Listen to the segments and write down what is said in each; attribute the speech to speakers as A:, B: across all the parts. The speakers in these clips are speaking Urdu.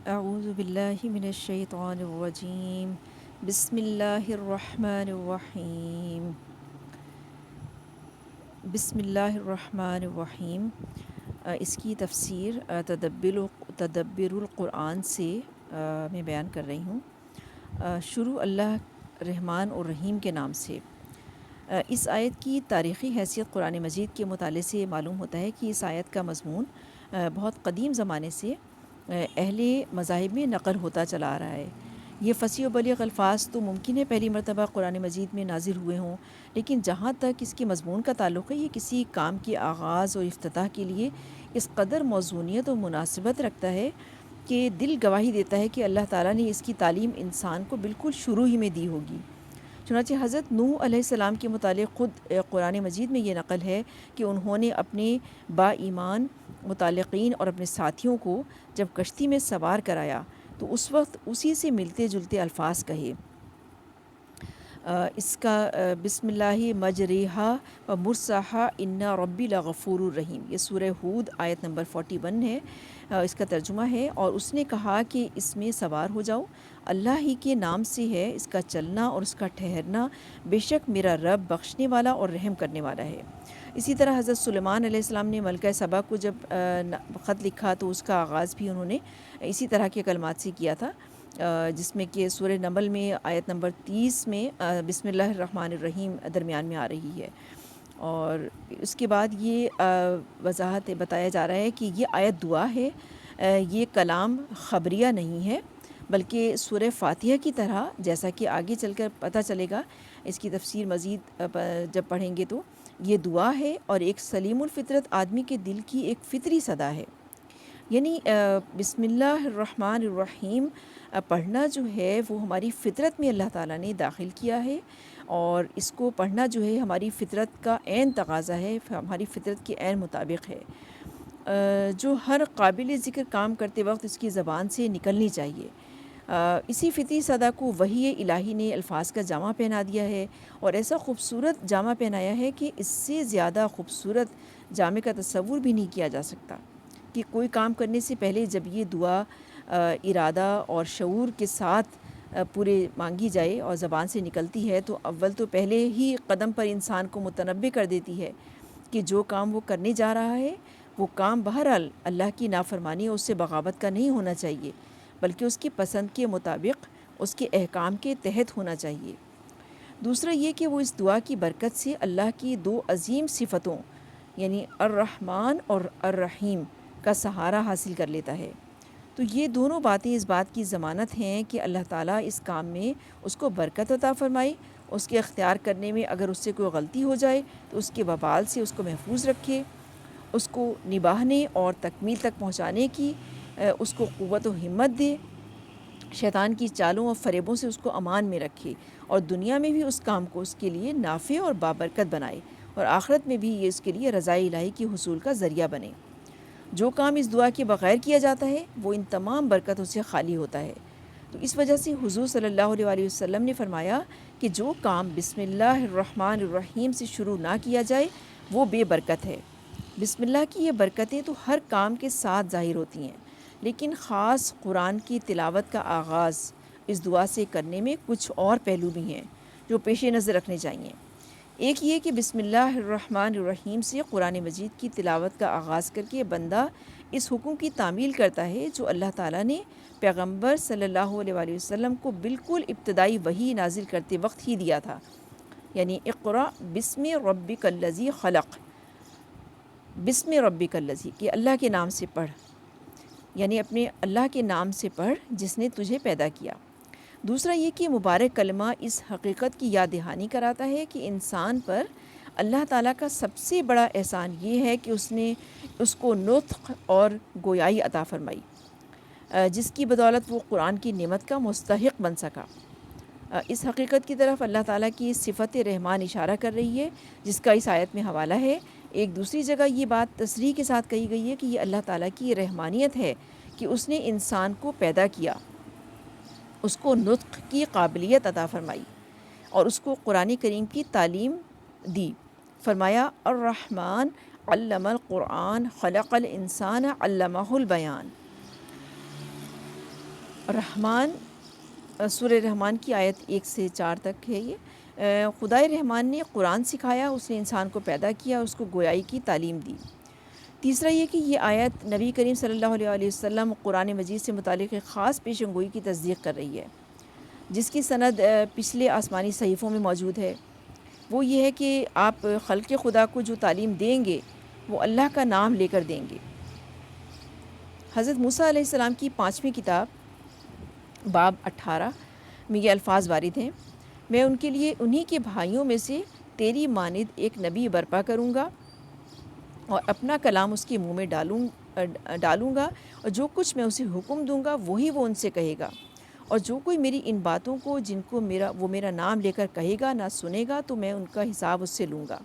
A: اعوذ باللہ من الشیطان الرجیم بسم اللہ الرحمن الرحیم بسم اللہ الرحمن الرحیم اس کی تفسیر تدبر القرآن سے میں بیان کر رہی ہوں۔ شروع اللہ رحمان اور رحیم کے نام سے۔ اس آیت کی تاریخی حیثیت قرآن مجید کے مطالعے سے معلوم ہوتا ہے کہ اس آیت کا مضمون بہت قدیم زمانے سے اہل مذاہب میں نقل ہوتا چلا آ رہا ہے۔ یہ فصیح و بلیغ الفاظ تو ممکن ہے پہلی مرتبہ قرآن مجید میں نازل ہوئے ہوں، لیکن جہاں تک اس کے مضمون کا تعلق ہے، یہ کسی کام کے آغاز اور افتتاح کے لیے اس قدر موزونیت و مناسبت رکھتا ہے کہ دل گواہی دیتا ہے کہ اللہ تعالیٰ نے اس کی تعلیم انسان کو بالکل شروع ہی میں دی ہوگی۔ چنانچہ حضرت نوح علیہ السلام کے متعلق خود قرآن مجید میں یہ نقل ہے کہ انہوں نے اپنے با ایمان متعلقین اور اپنے ساتھیوں کو جب کشتی میں سوار کرایا تو اس وقت اسی سے ملتے جلتے الفاظ کہے۔ اس کا بسم اللہ مجریہا و مرساہا انا ربی لغفور الرحیم، یہ سورہ ہود آیت نمبر 41 ہے، اس کا ترجمہ ہے۔ اور اس نے کہا کہ اس میں سوار ہو جاؤ، اللہ ہی کے نام سے ہے اس کا چلنا اور اس کا ٹھہرنا، بے شک میرا رب بخشنے والا اور رحم کرنے والا ہے۔ اسی طرح حضرت سلیمان علیہ السلام نے ملکہ سبا کو جب خط لکھا تو اس کا آغاز بھی انہوں نے اسی طرح کے کلمات سے کیا تھا، جس میں کہ سورہ نمل میں آیت نمبر 30 میں بسم اللہ الرحمن الرحیم درمیان میں آ رہی ہے۔ اور اس کے بعد یہ وضاحت بتایا جا رہا ہے کہ یہ آیت دعا ہے، یہ کلام خبریہ نہیں ہے، بلکہ سورہ فاتحہ کی طرح، جیسا کہ آگے چل کر پتہ چلے گا، اس کی تفسیر مزید جب پڑھیں گے تو یہ دعا ہے اور ایک سلیم الفطرت آدمی کے دل کی ایک فطری صدا ہے۔ یعنی بسم اللہ الرحمن الرحیم پڑھنا جو ہے وہ ہماری فطرت میں اللہ تعالیٰ نے داخل کیا ہے، اور اس کو پڑھنا جو ہے ہماری فطرت کا عین تقاضا ہے، ہماری فطرت کے عین مطابق ہے، جو ہر قابل ذکر کام کرتے وقت اس کی زبان سے نکلنی چاہیے۔ اسی فطری صدا کو وحی الہی نے الفاظ کا جامہ پہنا دیا ہے، اور ایسا خوبصورت جامہ پہنایا ہے کہ اس سے زیادہ خوبصورت جامے کا تصور بھی نہیں کیا جا سکتا، کہ کوئی کام کرنے سے پہلے جب یہ دعا ارادہ اور شعور کے ساتھ پورے مانگی جائے اور زبان سے نکلتی ہے، تو اول تو پہلے ہی قدم پر انسان کو متنبع کر دیتی ہے کہ جو کام وہ کرنے جا رہا ہے وہ کام بہرحال اللہ کی نافرمانی اور اس سے بغاوت کا نہیں ہونا چاہیے، بلکہ اس کی پسند کے مطابق اس کے احکام کے تحت ہونا چاہیے۔ دوسرا یہ کہ وہ اس دعا کی برکت سے اللہ کی دو عظیم صفتوں یعنی الرحمن اور الرحیم کا سہارا حاصل کر لیتا ہے۔ تو یہ دونوں باتیں اس بات کی ضمانت ہیں کہ اللہ تعالیٰ اس کام میں اس کو برکت عطا فرمائے، اس کے اختیار کرنے میں اگر اس سے کوئی غلطی ہو جائے تو اس کے وبال سے اس کو محفوظ رکھے، اس کو نباہنے اور تکمیل تک پہنچانے کی اس کو قوت و ہمت دے، شیطان کی چالوں اور فریبوں سے اس کو امان میں رکھے، اور دنیا میں بھی اس کام کو اس کے لیے نافع اور بابرکت بنائے، اور آخرت میں بھی یہ اس کے لیے رضائے الہی کی حصول کا ذریعہ بنے۔ جو کام اس دعا کے بغیر کیا جاتا ہے وہ ان تمام برکتوں سے خالی ہوتا ہے۔ تو اس وجہ سے حضور صلی اللہ علیہ وآلہ وسلم نے فرمایا کہ جو کام بسم اللہ الرحمن الرحیم سے شروع نہ کیا جائے وہ بے برکت ہے۔ بسم اللہ کی یہ برکتیں تو ہر کام کے ساتھ ظاہر ہوتی ہیں، لیکن خاص قرآن کی تلاوت کا آغاز اس دعا سے کرنے میں کچھ اور پہلو بھی ہیں جو پیش نظر رکھنے چاہیے۔ ایک یہ کہ بسم اللہ الرحمن الرحیم سے قرآن مجید کی تلاوت کا آغاز کر کے بندہ اس حکم کی تعمیل کرتا ہے جو اللہ تعالیٰ نے پیغمبر صلی اللہ علیہ وآلہ وسلم کو بالکل ابتدائی وحی نازل کرتے وقت ہی دیا تھا، یعنی اقرأ بسم ربک الذی خلق، بسم ربک الذی، کہ اللہ کے نام سے پڑھ، یعنی اپنے اللہ کے نام سے پڑھ جس نے تجھے پیدا کیا۔ دوسرا یہ کہ مبارک کلمہ اس حقیقت کی یاد دہانی کراتا ہے کہ انسان پر اللہ تعالیٰ کا سب سے بڑا احسان یہ ہے کہ اس نے اس کو نطق اور گویائی عطا فرمائی، جس کی بدولت وہ قرآن کی نعمت کا مستحق بن سکا۔ اس حقیقت کی طرف اللہ تعالیٰ کی صفت رحمان اشارہ کر رہی ہے، جس کا اس آیت میں حوالہ ہے۔ ایک دوسری جگہ یہ بات تصریح کے ساتھ کہی گئی ہے کہ یہ اللہ تعالیٰ کی رحمانیت ہے کہ اس نے انسان کو پیدا کیا، اس کو نطق کی قابلیت عطا فرمائی اور اس کو قرآن کریم کی تعلیم دی۔ فرمایا الرحمن علم القرآن خلق الانسان علمہ البیان۔ رحمان، سورہ رحمان کی آیت 1 سے 4 تک ہے یہ۔ خدائے رحمان نے قرآن سکھایا، اس نے انسان کو پیدا کیا، اس کو گویائی کی تعلیم دی۔ تیسرا یہ کہ یہ آیت نبی کریم صلی اللہ علیہ وآلہ وسلم قرآن مجید سے متعلق ایک خاص پیشن گوئی کی تصدیق کر رہی ہے، جس کی سند پچھلے آسمانی صحیفوں میں موجود ہے۔ وہ یہ ہے کہ آپ خلق خدا کو جو تعلیم دیں گے وہ اللہ کا نام لے کر دیں گے۔ حضرت موسیٰ علیہ السلام کی 5ویں کتاب باب 18 میں یہ الفاظ وارد ہیں، میں ان کے لیے انہی کے بھائیوں میں سے تیری مانند ایک نبی برپا کروں گا اور اپنا کلام اس کے منہ میں ڈالوں گا، اور جو کچھ میں اسے حکم دوں گا وہی وہ ان سے کہے گا، اور جو کوئی میری ان باتوں کو جن کو وہ میرا نام لے کر کہے گا نہ سنے گا تو میں ان کا حساب اس سے لوں گا۔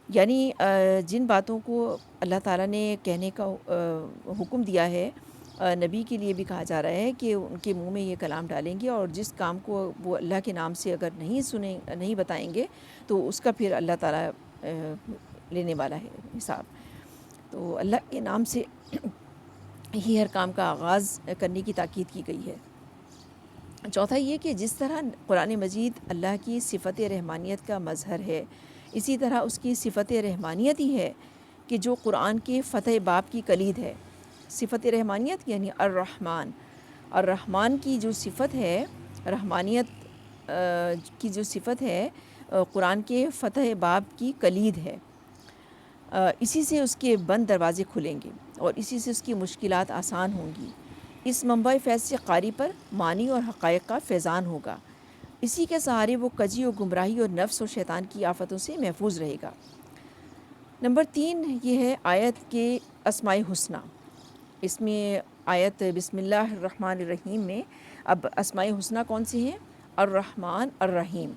A: یعنی جن باتوں کو اللہ تعالیٰ نے کہنے کا حکم دیا ہے، نبی کے لیے بھی کہا جا رہا ہے کہ ان کے منہ میں یہ کلام ڈالیں گے، اور جس کام کو وہ اللہ کے نام سے اگر نہیں بتائیں گے تو اس کا پھر اللہ تعالیٰ لینے والا ہے حساب۔ تو اللہ کے نام سے ہی ہر کام کا آغاز کرنے کی تاکید کی گئی ہے۔ چوتھا یہ کہ جس طرح قرآن مجید اللہ کی صفت رحمانیت کا مظہر ہے، اسی طرح اس کی صفت رحمانیت ہی ہے کہ جو قرآن کے فتح باب کی کلید ہے۔ صفت رحمانیت یعنی الرحمن، الرحمن کی جو صفت ہے، رحمانیت کی جو صفت ہے، قرآن کے فتح باب کی کلید ہے۔ اسی سے اس کے بند دروازے کھلیں گے اور اسی سے اس کی مشکلات آسان ہوں گی۔ اس منبع فیض سے قاری پر معنی اور حقائق کا فیضان ہوگا، اسی کے سہارے وہ کجی و گمراہی اور نفس و شیطان کی آفتوں سے محفوظ رہے گا۔ نمبر 3 یہ ہے آیت کے اسماء حسنی۔ اس میں آیت بسم اللہ الرحمن الرحیم میں اب اسماء حسنی کون سی ہیں؟ الرحمن، الرحیم۔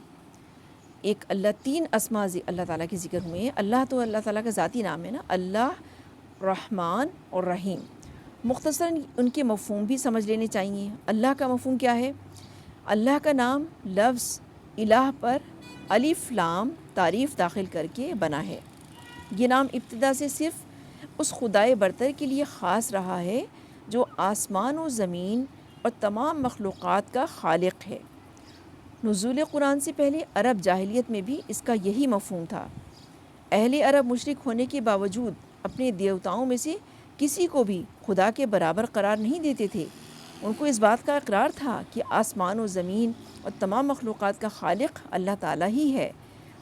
A: ایک اللہ، 3 اسماء اللہ تعالیٰ کے ذکر ہوئے ہیں۔ اللہ تو اللہ تعالیٰ کا ذاتی نام ہے نا، اللہ، رحمان اور رحیم۔ مختصراً ان کے مفہوم بھی سمجھ لینے چاہیے۔ اللہ کا مفہوم کیا ہے؟ اللہ کا نام لفظ الہ پر الف لام تعریف داخل کر کے بنا ہے۔ یہ نام ابتدا سے صرف اس خدائے برتر کے لیے خاص رہا ہے جو آسمان و زمین اور تمام مخلوقات کا خالق ہے۔ نزول قرآن سے پہلے عرب جاہلیت میں بھی اس کا یہی مفہوم تھا۔ اہل عرب مشرک ہونے کے باوجود اپنے دیوتاؤں میں سے کسی کو بھی خدا کے برابر قرار نہیں دیتے تھے۔ ان کو اس بات کا اقرار تھا کہ آسمان و زمین اور تمام مخلوقات کا خالق اللہ تعالیٰ ہی ہے۔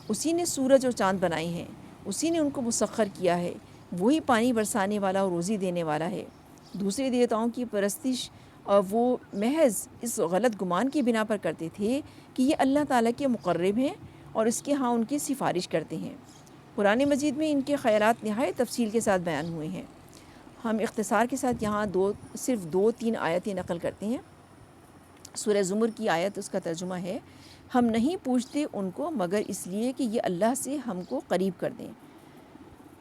A: اسی نے سورج اور چاند بنائے ہیں، اسی نے ان کو مسخر کیا ہے، وہی پانی برسانے والا اور روزی دینے والا ہے۔ دوسرے دیوتاؤں کی پرستش وہ محض اس غلط گمان کی بنا پر کرتے تھے کہ یہ اللہ تعالیٰ کے مقرب ہیں اور اس کے ہاں ان کی سفارش کرتے ہیں۔ قرآن مجید میں ان کے خیالات نہایت تفصیل کے ساتھ بیان ہوئے ہیں۔ ہم اختصار کے ساتھ یہاں صرف 2-3 آیتیں نقل کرتے ہیں۔ سورہ زمر کی آیت، اس کا ترجمہ ہے، ہم نہیں پوچھتے ان کو مگر اس لیے کہ یہ اللہ سے ہم کو قریب کر دیں۔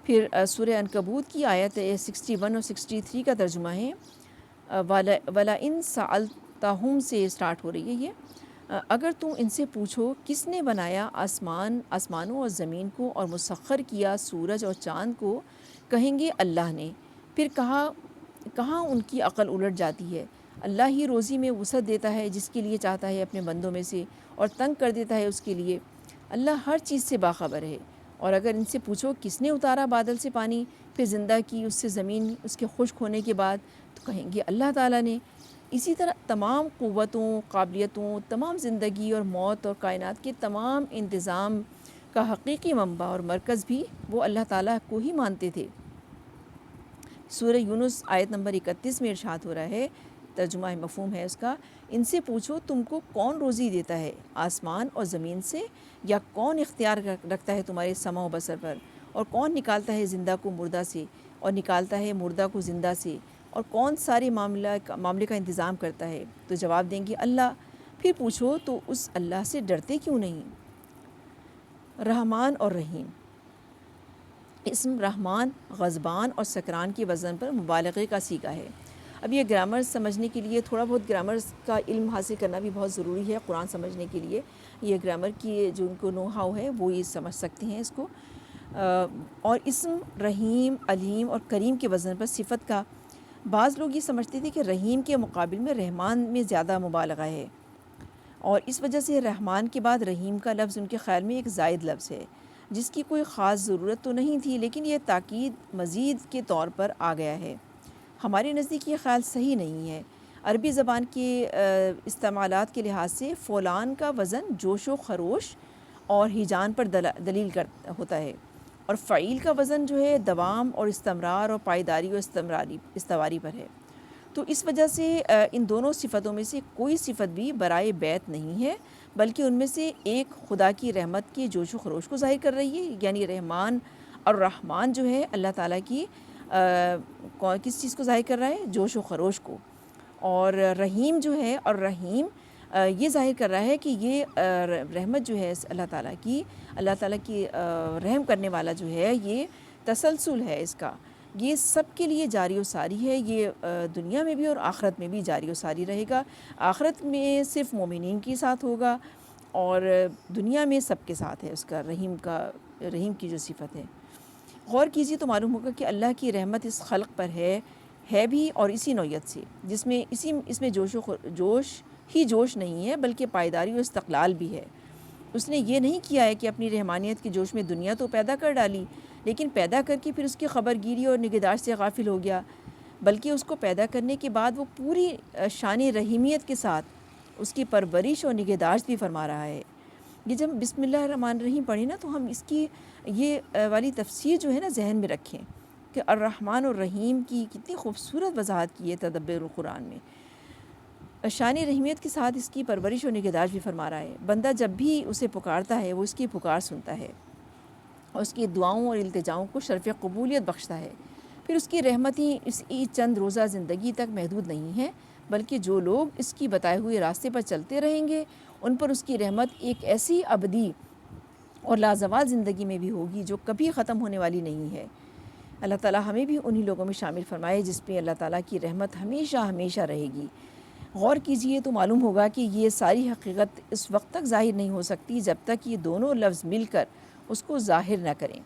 A: پھر سورہ عنکبوت کی آیت 61 اور 63 کا ترجمہ ہے، وَلَئِن سَأَلْتَهُمْ سے سٹارٹ ہو رہی ہے یہ، اگر تم ان سے پوچھو کس نے بنایا آسمانوں اور زمین کو اور مسخر کیا سورج اور چاند کو، کہیں گے اللہ نے۔ پھر کہاں ان کی عقل الٹ جاتی ہے۔ اللہ ہی روزی میں وسعت دیتا ہے جس کے لیے چاہتا ہے اپنے بندوں میں سے، اور تنگ کر دیتا ہے اس کے لیے۔ اللہ ہر چیز سے باخبر ہے۔ اور اگر ان سے پوچھو کس نے اتارا بادل سے پانی پھر زندہ کی اس سے زمین اس کے خشک ہونے کے بعد، تو کہیں گے اللہ تعالیٰ نے۔ اسی طرح تمام قوتوں، قابلیتوں، تمام زندگی اور موت اور کائنات کے تمام انتظام کا حقیقی منبع اور مرکز بھی وہ اللہ تعالیٰ کو ہی مانتے تھے۔ سورہ یونس آیت نمبر 31 میں ارشاد ہو رہا ہے، ترجمہ مفہوم ہے اس کا، ان سے پوچھو تم کو کون روزی دیتا ہے، آسمان اور زمین سے، یا کون اختیار رکھتا ہے تمہارے سمع و بصر پر، اور کون نکالتا ہے زندہ کو مردہ سے اور نکالتا ہے مردہ کو زندہ سے، اور کون سارے معاملے کا انتظام کرتا ہے؟ تو جواب دیں گے اللہ۔ پھر پوچھو تو اس اللہ سے ڈرتے کیوں نہیں؟ رحمان اور رحیم۔ اسم رحمان غضبان اور سکران کے وزن پر مبالغے کا صیغہ ہے۔ اب یہ گرامر سمجھنے کے لیے تھوڑا بہت گرامر کا علم حاصل کرنا بھی بہت ضروری ہے قرآن سمجھنے کے لیے۔ یہ گرامر کی جو ان کو نو ہاؤ ہے وہ یہ سمجھ سکتے ہیں اس کو۔ اور اسم رحیم، علیم اور کریم کے وزن پر صفت کا بعض لوگ یہ سمجھتے تھے کہ رحیم کے مقابل میں رحمان میں زیادہ مبالغہ ہے، اور اس وجہ سے رحمان کے بعد رحیم کا لفظ ان کے خیال میں ایک زائد لفظ ہے جس کی کوئی خاص ضرورت تو نہیں تھی، لیکن یہ تاکید مزید کے طور پر آ گیا ہے۔ ہمارے نزدیک یہ خیال صحیح نہیں ہے۔ عربی زبان کے استعمالات کے لحاظ سے فولان کا وزن جوش و خروش اور ہیجان پر دلیل ہوتا ہے، اور فعیل کا وزن جو ہے دوام اور استمرار اور پائیداری اور استواری پر ہے۔ تو اس وجہ سے ان دونوں صفتوں میں سے کوئی صفت بھی برائے بیت نہیں ہے، بلکہ ان میں سے ایک خدا کی رحمت کے جوش و خروش کو ظاہر کر رہی ہے، یعنی رحمان اور رحمان جو ہے اللہ تعالیٰ کی کس چیز کو ظاہر کر رہا ہے؟ جوش و خروش کو۔ اور رحیم جو ہے اور رحیم یہ ظاہر کر رہا ہے کہ یہ رحمت جو ہے اللہ تعالیٰ کی رحم کرنے والا جو ہے یہ تسلسل ہے، اس کا یہ سب کے لیے جاری و ساری ہے، یہ دنیا میں بھی اور آخرت میں بھی جاری و ساری رہے گا۔ آخرت میں صرف مومنین کے ساتھ ہوگا اور دنیا میں سب کے ساتھ ہے اس کا رحیم کی جو صفت ہے۔ غور کیجیے تو معلوم ہوگا کہ اللہ کی رحمت اس خلق پر ہے بھی اور اسی نوعیت سے، جس میں اس میں جوش نہیں ہے بلکہ پائیداری و استقلال بھی ہے۔ اس نے یہ نہیں کیا ہے کہ اپنی رحمانیت کے جوش میں دنیا تو پیدا کر ڈالی، لیکن پیدا کر کے پھر اس کی خبر گیری اور نگہداشت سے غافل ہو گیا، بلکہ اس کو پیدا کرنے کے بعد وہ پوری شان رحیمیت کے ساتھ اس کی پرورش اور نگہداشت بھی فرما رہا ہے۔ یہ جب بسم اللہ الرحمن الرحیم پڑھیں نا تو ہم اس کی یہ والی تفسیر جو ہے نا ذہن میں رکھیں کہ الرحمن الرحیم کی کتنی خوبصورت وضاحت کی ہے تدبر القرآن میں۔ شان رحیمیت کے ساتھ اس کی پرورش و نگہداشت بھی فرما رہا ہے۔ بندہ جب بھی اسے پکارتا ہے وہ اس کی پکار سنتا ہے اور اس کی دعاؤں اور التجاؤں کو شرف قبولیت بخشتا ہے۔ پھر اس کی رحمتیں اس کی چند روزہ زندگی تک محدود نہیں ہیں، بلکہ جو لوگ اس کی بتائے ہوئے راستے پر چلتے رہیں گے ان پر اس کی رحمت ایک ایسی ابدی اور لازوال زندگی میں بھی ہوگی جو کبھی ختم ہونے والی نہیں ہے۔ اللہ تعالیٰ ہمیں بھی انہی لوگوں میں شامل فرمائے جس پہ اللہ تعالیٰ کی رحمت ہمیشہ ہمیشہ رہے گی۔ غور کیجئے تو معلوم ہوگا کہ یہ ساری حقیقت اس وقت تک ظاہر نہیں ہو سکتی جب تک یہ دونوں لفظ مل کر اس کو ظاہر نہ کریں۔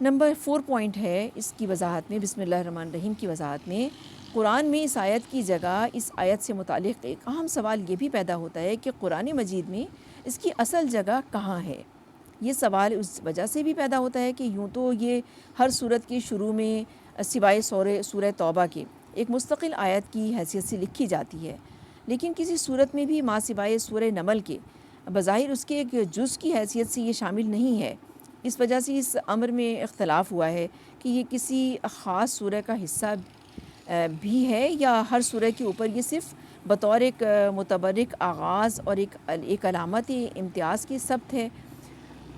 A: نمبر 4 پوائنٹ ہے اس کی وضاحت میں، بسم اللہ الرحمن الرحیم کی وضاحت میں، قرآن میں اس آیت کی جگہ اس آیت سے متعلق ایک اہم سوال یہ بھی پیدا ہوتا ہے کہ قرآن مجید میں اس کی اصل جگہ کہاں ہے۔ یہ سوال اس وجہ سے بھی پیدا ہوتا ہے کہ یوں تو یہ ہر سورت کے شروع میں سوائے سورہ توبہ کے ایک مستقل آیت کی حیثیت سے لکھی جاتی ہے، لیکن کسی صورت میں بھی ماں سوائے سورہ نمل کے بظاہر اس کے ایک جز کی حیثیت سے یہ شامل نہیں ہے۔ اس وجہ سے اس امر میں اختلاف ہوا ہے کہ یہ کسی خاص سورہ کا حصہ بھی ہے یا ہر سورہ کے اوپر یہ صرف بطور ایک متبرک آغاز اور ایک علامت امتیاز کی ثبت ہے۔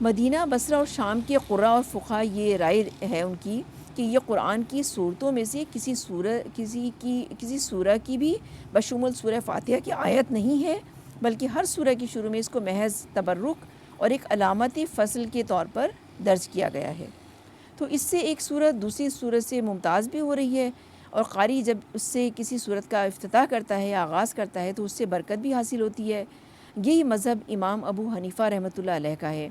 A: مدینہ، بصرہ اور شام کے قراء اور فقہا یہ رائے ہے ان کی کہ یہ قرآن کی صورتوں میں سے کسی سورہ کی بھی بشمول سورہ فاتحہ کی آیت نہیں ہے، بلکہ ہر سورہ کے شروع میں اس کو محض تبرک اور ایک علامت فصل کے طور پر درج کیا گیا ہے۔ تو اس سے ایک سورت دوسری سورت سے ممتاز بھی ہو رہی ہے، اور قاری جب اس سے کسی سورت کا افتتاح کرتا ہے یا آغاز کرتا ہے تو اس سے برکت بھی حاصل ہوتی ہے۔ یہی مذہب امام ابو حنیفہ رحمۃ اللہ علیہ کا ہے۔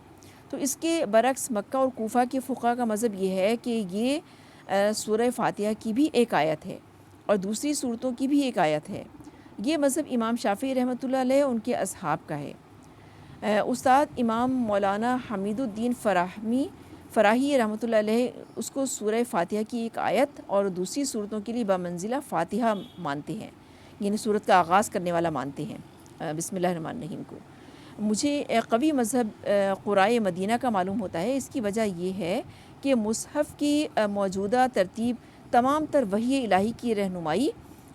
A: تو اس کے برعکس مکہ اور کوفہ کے فقہا کا مذہب یہ ہے کہ یہ سورہ فاتحہ کی بھی ایک آیت ہے اور دوسری صورتوں کی بھی ایک آیت ہے۔ یہ مذہب امام شافعی رحمۃ اللہ علیہ ان کے اصحاب کا ہے۔ استاد امام مولانا حمید الدین فراہی رحمۃ اللہ علیہ اس کو سورہ فاتحہ کی ایک آیت اور دوسری صورتوں کے لیے بمنزلہ فاتحہ مانتے ہیں، یعنی صورت کا آغاز کرنے والا مانتے ہیں بسم اللہ الرحمن الرحیم کو۔ مجھے قوی مذہب قرائے مدینہ کا معلوم ہوتا ہے۔ اس کی وجہ یہ ہے کہ مصحف کی موجودہ ترتیب تمام تر وحی الہی کی رہنمائی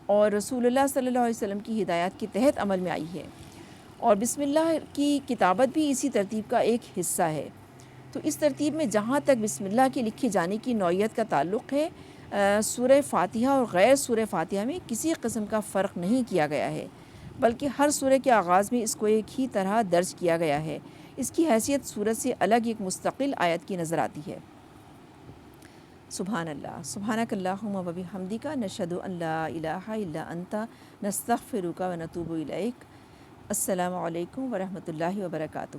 A: اور رسول اللہ صلی اللہ علیہ وسلم کی ہدایات کے تحت عمل میں آئی ہے، اور بسم اللہ کی کتابت بھی اسی ترتیب کا ایک حصہ ہے۔ تو اس ترتیب میں جہاں تک بسم اللہ کے لکھے جانے کی نوعیت کا تعلق ہے، سورہ فاتحہ اور غیر سورہ فاتحہ میں کسی قسم کا فرق نہیں کیا گیا ہے، بلکہ ہر سورہ کے آغاز میں اس کو ایک ہی طرح درج کیا گیا ہے۔ اس کی حیثیت سورت سے الگ ایک مستقل آیت کی نظر آتی ہے۔ سبحان اللہ، سبحانک اللہم و بحمدک، نشہد ان لا الہ الا انت، نستغفرک و نتوب الیک۔ السلام علیکم ورحمۃ اللہ وبرکاتہ۔